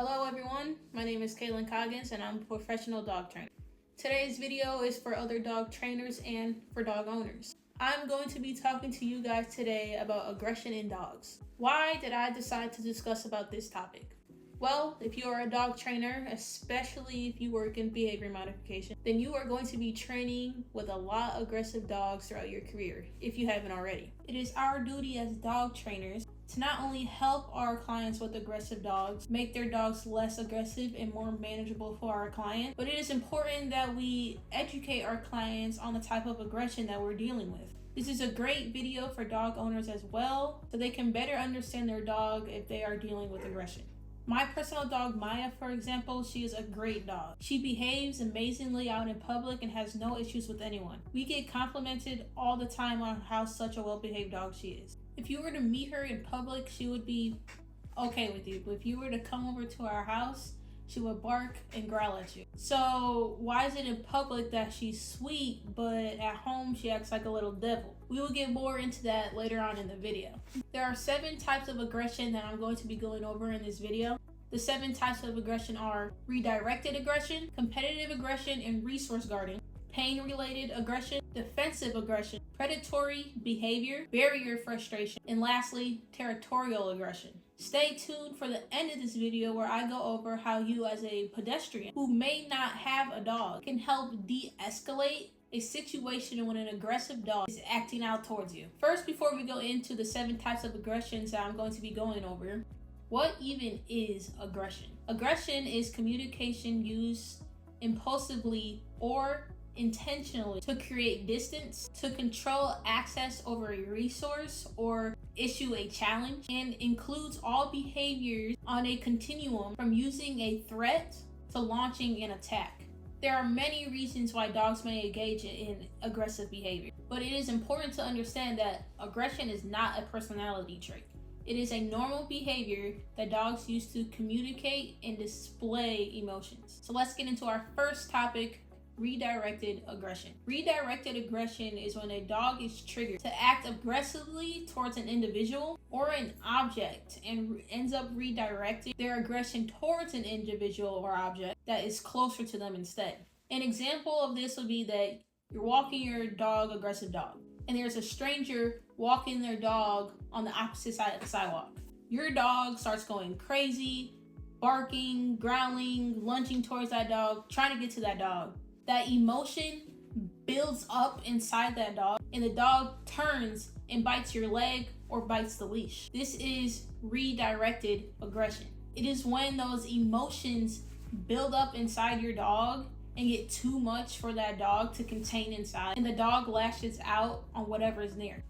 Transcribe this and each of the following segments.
Hello everyone, my name is Kaylin Coggins and I'm a professional dog trainer. Today's video is for other dog trainers and for dog owners. I'm going to be talking to you guys today about aggression in dogs. Why did I decide to discuss about this topic? Well, if you are a dog trainer, especially if you work in behavior modification, then you are going to be training with a lot of aggressive dogs throughout your career, if you haven't already. It is our duty as dog trainers to not only help our clients with aggressive dogs, make their dogs less aggressive and more manageable for our client, but it is important that we educate our clients on the type of aggression that we're dealing with. This is a great video for dog owners as well, so they can better understand their dog if they are dealing with aggression. My personal dog, Maya, for example, she is a great dog. She behaves amazingly out in public and has no issues with anyone. We get complimented all the time on how such a well-behaved dog she is. If you were to meet her in public, she would be okay with you. But if you were to come over to our house, she would bark and growl at you. So why is it in public that she's sweet, but at home she acts like a little devil? We will get more into that later on in the video. There are 7 types of aggression that I'm going to be going over in this video. The 7 types of aggression are redirected aggression, competitive aggression and resource guarding, pain-related aggression, defensive aggression, predatory behavior, barrier frustration, and lastly, territorial aggression. Stay tuned for the end of this video where I go over how you as a pedestrian who may not have a dog can help de-escalate a situation when an aggressive dog is acting out towards you. First, before we go into the 7 types of aggressions that I'm going to be going over, what even is aggression? Aggression is communication used impulsively or intentionally to create distance, to control access over a resource, or issue a challenge, and includes all behaviors on a continuum from using a threat to launching an attack. There are many reasons why dogs may engage in aggressive behavior, but it is important to understand that aggression is not a personality trait. It is a normal behavior that dogs use to communicate and display emotions. So let's get into our first topic, redirected aggression. Redirected aggression is when a dog is triggered to act aggressively towards an individual or an object and ends up redirecting their aggression towards an individual or object that is closer to them instead. An example of this would be that you're walking your dog, aggressive dog, and there's a stranger walking their dog on the opposite side of the sidewalk. Your dog starts going crazy, barking, growling, lunging towards that dog, trying to get to that dog. That emotion builds up inside that dog, and the dog turns and bites your leg or bites the leash. This is redirected aggression. It is when those emotions build up inside your dog and get too much for that dog to contain inside, and the dog lashes out on whatever is near.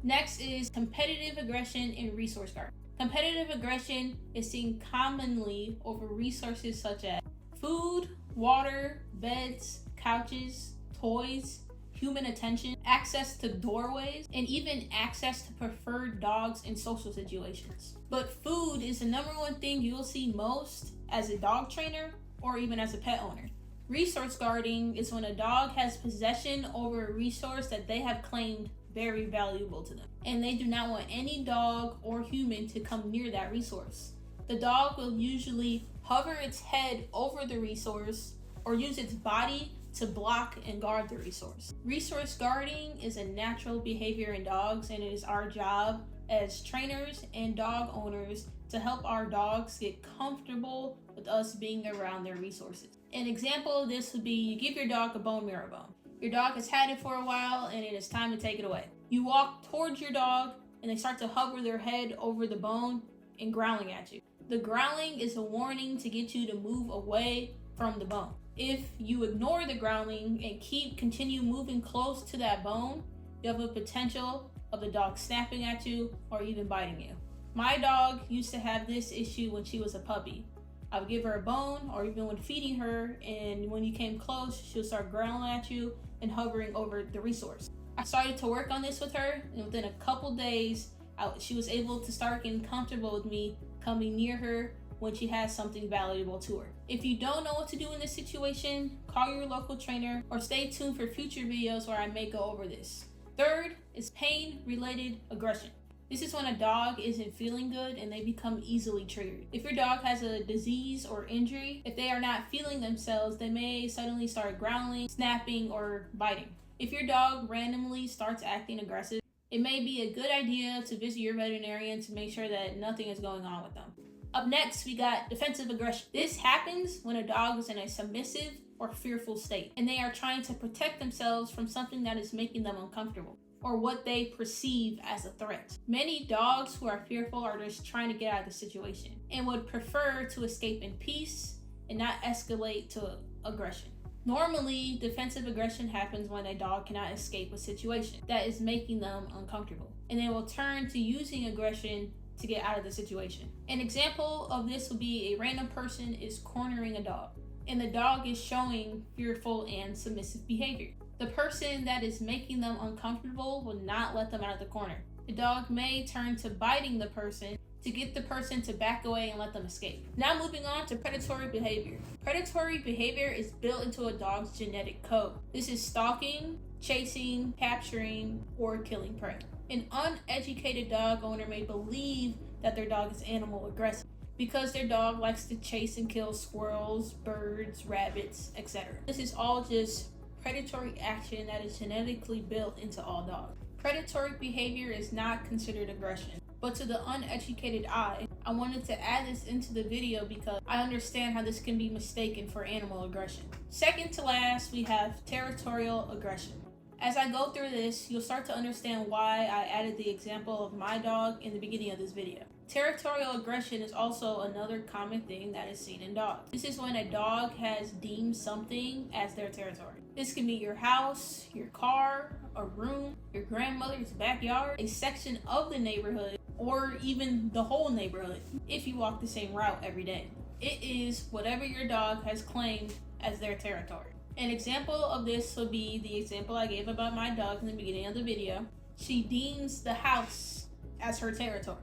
Next is competitive aggression and resource guard. Competitive aggression is seen commonly over resources such as food, water, beds, couches, toys, human attention, access to doorways, and even access to preferred dogs in social situations. But food is the number one thing you'll see most as a dog trainer or even as a pet owner. Resource guarding is when a dog has possession over a resource that they have claimed very valuable to them, and they do not want any dog or human to come near that resource. The dog will usually hover its head over the resource or use its body to block and guard the resource. Resource guarding is a natural behavior in dogs, and it is our job as trainers and dog owners to help our dogs get comfortable with us being around their resources. An example of this would be you give your dog a bone marrow bone. Your dog has had it for a while and it is time to take it away. You walk towards your dog and they start to hover their head over the bone and growling at you. The growling is a warning to get you to move away from the bone. If you ignore the growling and continue moving close to that bone, you have a potential of the dog snapping at you or even biting you. My dog used to have this issue when she was a puppy. I would give her a bone or even when feeding her, and when you came close, she'll start growling at you and hovering over the resource. I started to work on this with her, and within a couple days, she was able to start getting comfortable with me coming near her when she has something valuable to her. If you don't know what to do in this situation, call your local trainer or stay tuned for future videos where I may go over this. Third is pain-related aggression. This is when a dog isn't feeling good and they become easily triggered. If your dog has a disease or injury, if they are not feeling themselves, they may suddenly start growling, snapping, or biting. If your dog randomly starts acting aggressive, it may be a good idea to visit your veterinarian to make sure that nothing is going on with them. Up next, we got defensive aggression. This happens when a dog is in a submissive or fearful state, and they are trying to protect themselves from something that is making them uncomfortable, or what they perceive as a threat. Many dogs who are fearful are just trying to get out of the situation and would prefer to escape in peace and not escalate to aggression. Normally, defensive aggression happens when a dog cannot escape a situation that is making them uncomfortable, and they will turn to using aggression to get out of the situation. An example of this would be a random person is cornering a dog, and the dog is showing fearful and submissive behavior. The person that is making them uncomfortable will not let them out of the corner. The dog may turn to biting the person to get the person to back away and let them escape. Now moving on to predatory behavior. Predatory behavior is built into a dog's genetic code. This is stalking, chasing, capturing, or killing prey. An uneducated dog owner may believe that their dog is animal aggressive because their dog likes to chase and kill squirrels, birds, rabbits, etc. This is all just predatory action that is genetically built into all dogs. Predatory behavior is not considered aggression, but to the uneducated eye, I wanted to add this into the video because I understand how this can be mistaken for animal aggression. Second to last, we have territorial aggression. As I go through this, you'll start to understand why I added the example of my dog in the beginning of this video. Territorial aggression is also another common thing that is seen in dogs. This is when a dog has deemed something as their territory. This can be your house, your car, a room, your grandmother's backyard, a section of the neighborhood, or even the whole neighborhood if you walk the same route every day. It is whatever your dog has claimed as their territory. An example of this would be the example I gave about my dog in the beginning of the video. She deems the house as her territory.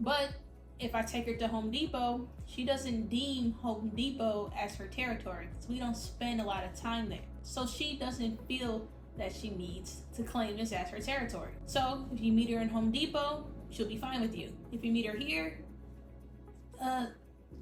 But if I take her to Home Depot, she doesn't deem Home Depot as her territory because we don't spend a lot of time there. So she doesn't feel that she needs to claim this as her territory. So if you meet her in Home Depot, she'll be fine with you. If you meet her here,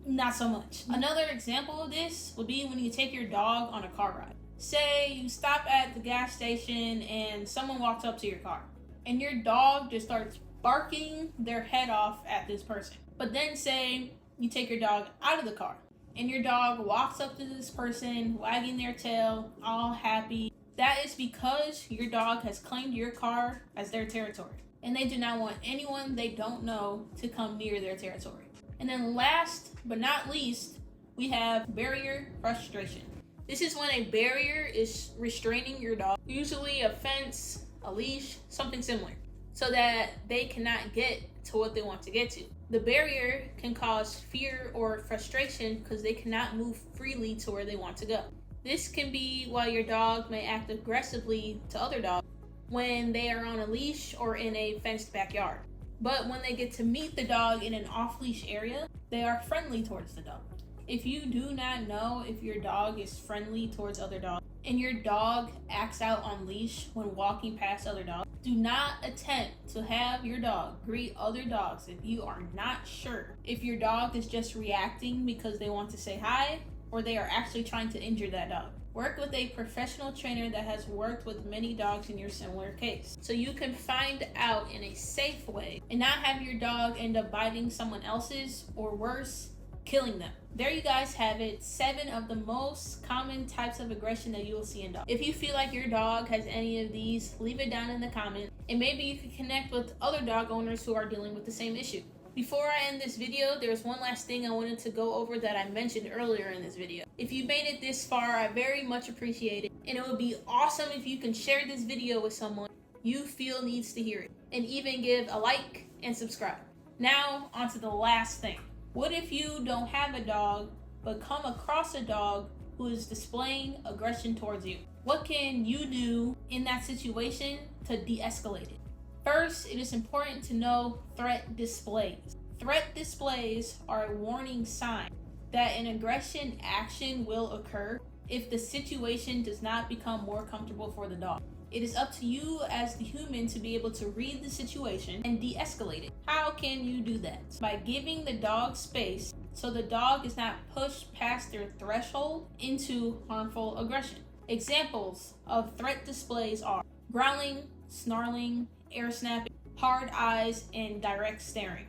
not so much. Another example of this would be when you take your dog on a car ride. Say you stop at the gas station and someone walks up to your car and your dog just starts barking their head off at this person. But then say you take your dog out of the car and your dog walks up to this person wagging their tail, all happy. That is because your dog has claimed your car as their territory and they do not want anyone they don't know to come near their territory. And then last but not least, we have barrier frustration. This is when a barrier is restraining your dog, usually a fence, a leash, something similar, so that they cannot get to what they want to get to. The barrier can cause fear or frustration because they cannot move freely to where they want to go. This can be why your dog may act aggressively to other dogs when they are on a leash or in a fenced backyard. But when they get to meet the dog in an off-leash area, they are friendly towards the dog. If you do not know if your dog is friendly towards other dogs and your dog acts out on leash when walking past other dogs, do not attempt to have your dog greet other dogs if you are not sure if your dog is just reacting because they want to say hi or they are actually trying to injure that dog. Work with a professional trainer that has worked with many dogs in your similar case, so you can find out in a safe way and not have your dog end up biting someone else's or worse, killing them. There you guys have it, 7 of the most common types of aggression that you will see in dogs. If you feel like your dog has any of these, leave it down in the comments and maybe you can connect with other dog owners who are dealing with the same issue. Before I end this video, there's one last thing I wanted to go over that I mentioned earlier in this video. If you made it this far, I very much appreciate it. And it would be awesome if you can share this video with someone you feel needs to hear it. And even give a like and subscribe. Now, on to the last thing. What if you don't have a dog, but come across a dog who is displaying aggression towards you? What can you do in that situation to de-escalate it? First, it is important to know threat displays. Threat displays are a warning sign that an aggression action will occur if the situation does not become more comfortable for the dog. It is up to you as the human to be able to read the situation and de-escalate it. How can you do that? By giving the dog space so the dog is not pushed past their threshold into harmful aggression. Examples of threat displays are growling, snarling, air snapping, hard eyes, and direct staring.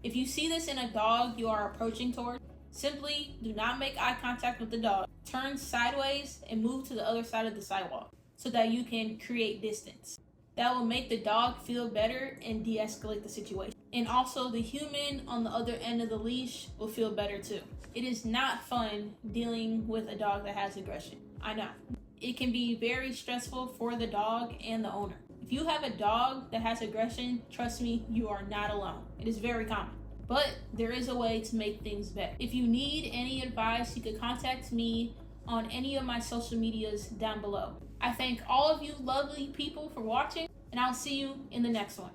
If you see this in a dog you are approaching toward, simply do not make eye contact with the dog. Turn sideways and move to the other side of the sidewalk so that you can create distance. That will make the dog feel better and de-escalate the situation. And also the human on the other end of the leash will feel better too. It is not fun dealing with a dog that has aggression. I know. It can be very stressful for the dog and the owner. If you have a dog that has aggression, trust me, you are not alone. It is very common. But there is a way to make things better. If you need any advice, you can contact me on any of my social medias down below. I thank all of you lovely people for watching, and I'll see you in the next one.